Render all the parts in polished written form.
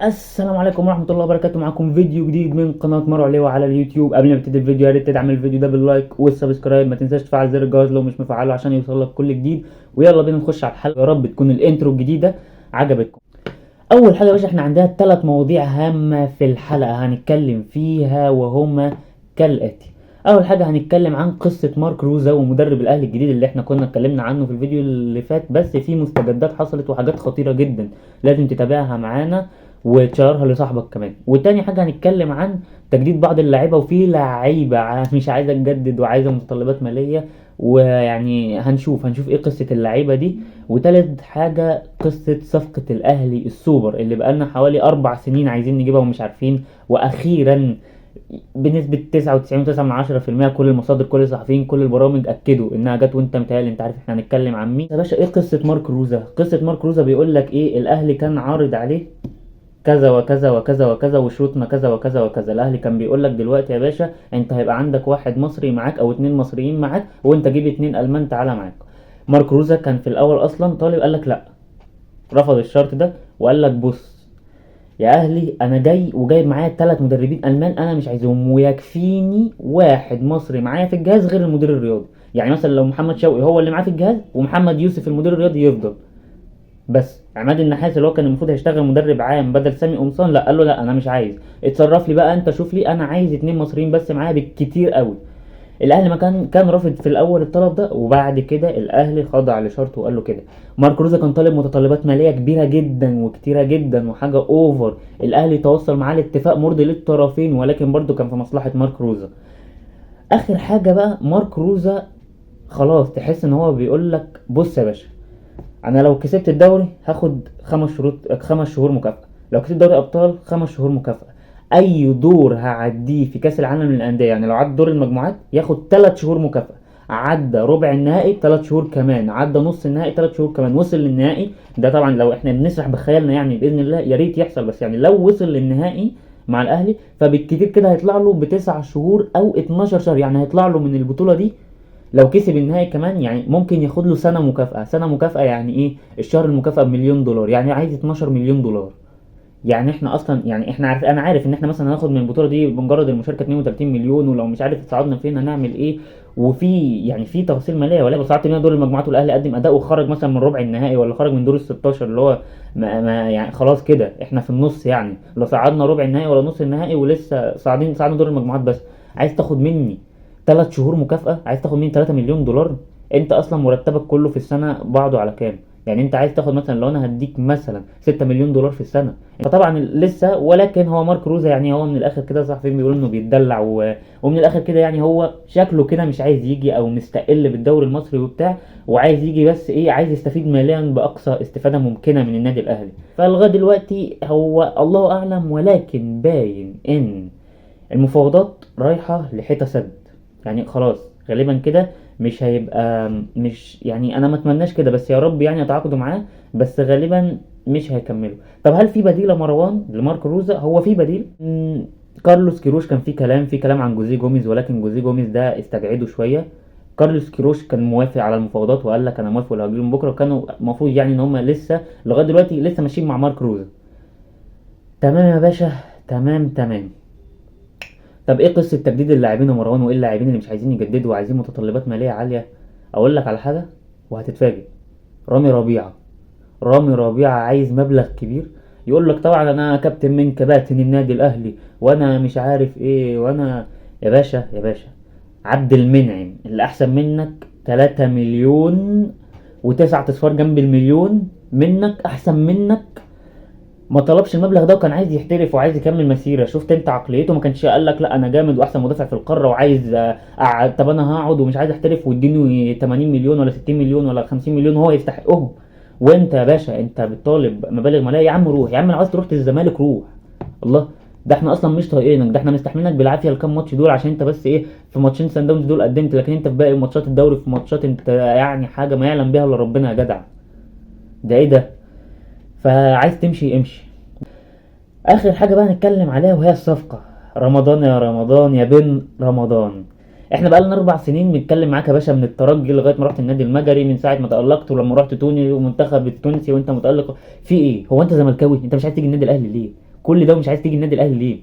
السلام عليكم ورحمة الله وبركاته. معكم فيديو جديد من قناة مروة عليوة على اليوتيوب. قبل ما نبتدي الفيديو يا ريت تدعم الفيديو ده باللايك والسبسكرايب، ما تنساش تفعل زر الجرس لو مش مفعله عشان يوصلك كل جديد. ويلا بينا نخش على الحلقة، يا رب تكون الانترو الجديدة عجبتكم. اول حاجة يا باشا، احنا عندنا 3 مواضيع هامة في الحلقة هنتكلم فيها وهما كالآتي. اول حاجة هنتكلم عن قصة مارك روزا ومدرب الاهلي الجديد اللي احنا كنا اتكلمنا عنه في الفيديو اللي فات، بس في مستجدات حصلت وحاجات خطيرة جدا لازم تتابعها معانا وتشيرها لصاحبك كمان. وتاني حاجة هنتكلم عن تجديد بعض اللاعيبة، وفي لعيبة مش عايزة تجدد وعايزة متطلبات مالية، ويعني هنشوف ايه قصة اللعيبة دي. وتالت حاجة قصة صفقة الأهلي السوبر اللي بقالنا حوالي 4 سنين عايزين نجيبها ومش عارفين، وأخيرا بنسبة 99.9% كل المصادر كل الصحفيين كل البرامج أكدوا إنها جت. وأنت متهيألي أنت عارف إحنا هنتكلم عن مين يا باشا. إيه قصة مارك روزا؟ قصة مارك روزا بيقول لك إيه، الأهلي كان عارض عليه كذا وكذا وكذا وكذا وشروطنا كذا وكذا وكذا. الاهلي كان بيقول لك دلوقتي يا باشا انت هيبقى عندك واحد مصري معاك او 2 مصريين معاك، وانت جيب 2 المان تعالى معاك. مارك روزا كان في الاول اصلا طالب، قال لك لا، رفض الشرط ده وقال لك بص يا اهلي، انا جاي وجايب معايا 3 مدربين المان انا مش عايزهم، ويكفيني واحد مصري معايا في الجهاز غير المدير الرياضي. يعني مثلا لو محمد شوقي هو اللي معاه في الجهاز ومحمد يوسف المدير الرياضي يفضل، بس عماد النحاس اللي هو كان المفروض هيشتغل مدرب عام بدل سامي قمصان لا، قال له لا انا مش عايز، اتصرف لي بقى انت، شوف لي انا عايز 2 مصريين بس معايا بالكتير قوي. الاهلي ما كان رافض في الاول الطلب ده، وبعد كده الاهلي خضع لشرطه وقال له كده. مارك روزا كان طالب متطلبات ماليه كبيره جدا وكتيره جدا وحاجه اوفر، الاهلي توصل معاه لاتفاق مرضي للطرفين، ولكن برضه كان في مصلحه مارك روزا. اخر حاجه بقى، مارك روزا خلاص تحس ان هو بيقول لك بص يا باشا، انا لو كسبت الدوري هاخد 5 شهور مكافأة، لو كسبت دوري ابطال 5 شهور مكافأة، اي دور هعديه في كاس العالم للانديه، يعني لو عدى دور المجموعات ياخد 3 شهور مكافأة، عدى ربع النهائي 3 شهور كمان، عدى نص النهائي 3 شهور كمان، وصل للنهائي. ده طبعا لو احنا بنسرح بخيالنا، يعني باذن الله يا ريت يحصل، بس يعني لو وصل للنهائي مع الاهلي فبالكتير كده هيطلع له ب9 شهور او 12 شهر، يعني هيطلع له من البطوله دي لو كسب النهائي كمان، يعني ممكن ياخد له سنة مكافأة. سنة مكافأة يعني ايه؟ الشهر المكافأة بمليون دولار، يعني عايز 12 مليون دولار. يعني احنا اصلا، يعني احنا عارف، انا عارف ان احنا مثلا هناخد من البطولة دي بمجرد المشاركة 32 مليون، ولو مش عارف صعدنا فين هنعمل ايه، وفي يعني في تفاصيل مالية، ولا صعدت بينا دور المجموعات والاهلي قدم اداء وخرج مثلا من ربع النهائي، ولا خرج من دور ال 16 اللي هو ما يعني خلاص كده احنا في النص، يعني لو صعدنا ربع النهائي ولا نص النهائي ولسه صعدنا دور المجموعات بس، عايز تاخد مني 3 شهور مكافأة؟ عايز تاخد مني 3 مليون دولار؟ انت اصلا مرتبك كله في السنة بعده على كام؟ يعني انت عايز تاخد مثلا، لو انا هديك مثلا 6 مليون دولار في السنة، فطبعا لسه. ولكن هو مارك روزا يعني هو من الاخر كده صحفيين بيقولوا انه بيتدلع ومن الاخر كده يعني هو شكله كده مش عايز يجي او مستقل بالدوري المصري وبتاع، وعايز يجي بس ايه، عايز يستفيد ماليا باقصى استفادة ممكنة من النادي الاهلي. فلغاية دلوقتي هو الله اعلم، ولكن باين ان المفاوضات رايحة لحيطة سد، يعني خلاص غالبا كده مش هيبقى، مش يعني انا ما اتمناش كده، بس يا رب يعني يتعاقدوا معاه، بس غالبا مش هيكملوا. طب هل في بديل يا مروان لمارك روزا؟ هو في بديل. كارلوس كيروش كان في كلام عن جوزيه جوميز، ولكن جوزيه جوميز ده استبعده شويه. كارلوس كيروش كان موافق على المفاوضات وقال لك انا موافق لو هجيلهم بكره، كانوا المفروض يعني ان هم لسه لغايه دلوقتي لسه ماشيين مع مارك روزا. تمام يا باشا، تمام تمام. طب ايه قصة تجديد اللاعبين يا مروان، وايه اللاعبين اللي مش عايزين يجددوا وعايزين متطلبات مالية عالية؟ اقول لك على حاجة وهتتفاجئ. رامي ربيعة، رامي ربيعة عايز مبلغ كبير. يقول لك طبعا انا كابتن من كباتن النادي الاهلي وانا مش عارف ايه وانا، يا باشا يا باشا، عبد المنعم اللي احسن منك 3 مليون وتسعة اصفار جنب المليون منك، احسن منك، ما طلبش المبلغ ده وكان عايز يحترف وعايز يكمل مسيره. شفت انت عقليته؟ ما كانش قال لك لا انا جامد واحسن مدافع في القاره وعايز اقعد، طب انا هقعد ومش عايز احترف واديني 80 مليون ولا 60 مليون ولا 50 مليون هو يستحقهم. وانت يا باشا انت بتطالب مبالغ ماليه؟ يا عم روح يا عم، لو عايز تروح الزمالك روح. الله، ده احنا اصلا مش طايقينك، ده احنا مستحملينك بالعافيه الكام ماتش دول عشان انت بس ايه، في ماتشين سان داونز دول قدمت، لكن انت في باقي ماتشات الدوري في ماتشات انت يعني حاجه ما يعلم بها الا ربنا يا جدع. ده ايه ده؟ فعايز تمشي امشي. اخر حاجه بقى نتكلم عليها وهي الصفقه. رمضان يا رمضان يا بن رمضان، احنا بقى لنا 4 سنين بنتكلم معاك يا باشا، من الترجي لغايه ما رحت النادي المجري، من ساعه ما تالقت ولما رحت تونس ومنتخب التونسي وانت متالق. في ايه؟ هو انت زملكاوي؟ انت مش عايز تيجي النادي الاهلي ليه؟ كل ده ومش عايز تيجي النادي الاهلي ليه؟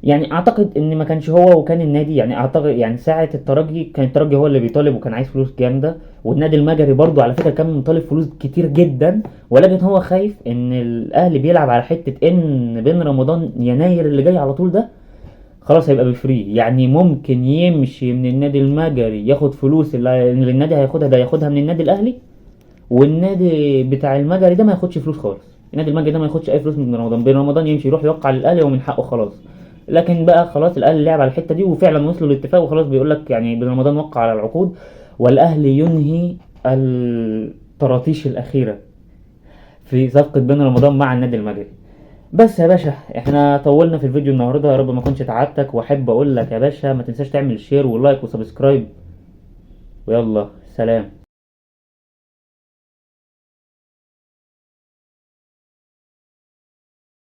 يعني اعتقد ان ما كانش هو وكان النادي، يعني اعتقد يعني ساعة الترجي كان الترجي هو اللي بيطالب وكان عايز فلوس جامدة، والنادي المجري برضو على فكرة كان مطالب فلوس كتير جدا، ولكن هو خايف ان الاهلي بيلعب على حتة ان بين رمضان يناير اللي جاي على طول ده خلاص هيبقى بفري، يعني ممكن يمشي من النادي المجري ياخد فلوس اللي النادي هياخدها ده ياخدها من النادي الاهلي، والنادي بتاع المجري ده ما ياخدش فلوس خالص، النادي المجري ده ما ياخدش اي فلوس من رمضان، بين رمضان يمشي يروح يوقع للاهلي ومن حقه خلاص. لكن بقى خلاص الاهلي لعب على الحته دي وفعلا وصلوا لاتفاق وخلاص، بيقول لك يعني بن رمضان وقع على العقود، والاهلي ينهي الطراطيش الاخيره في صفقه بن رمضان مع النادي المجري. بس يا باشا احنا طولنا في الفيديو النهارده، يا رب ما كنتش تعبتك، واحب اقول لك يا باشا ما تنساش تعمل شير ولايك وسبسكرايب، ويلا سلام.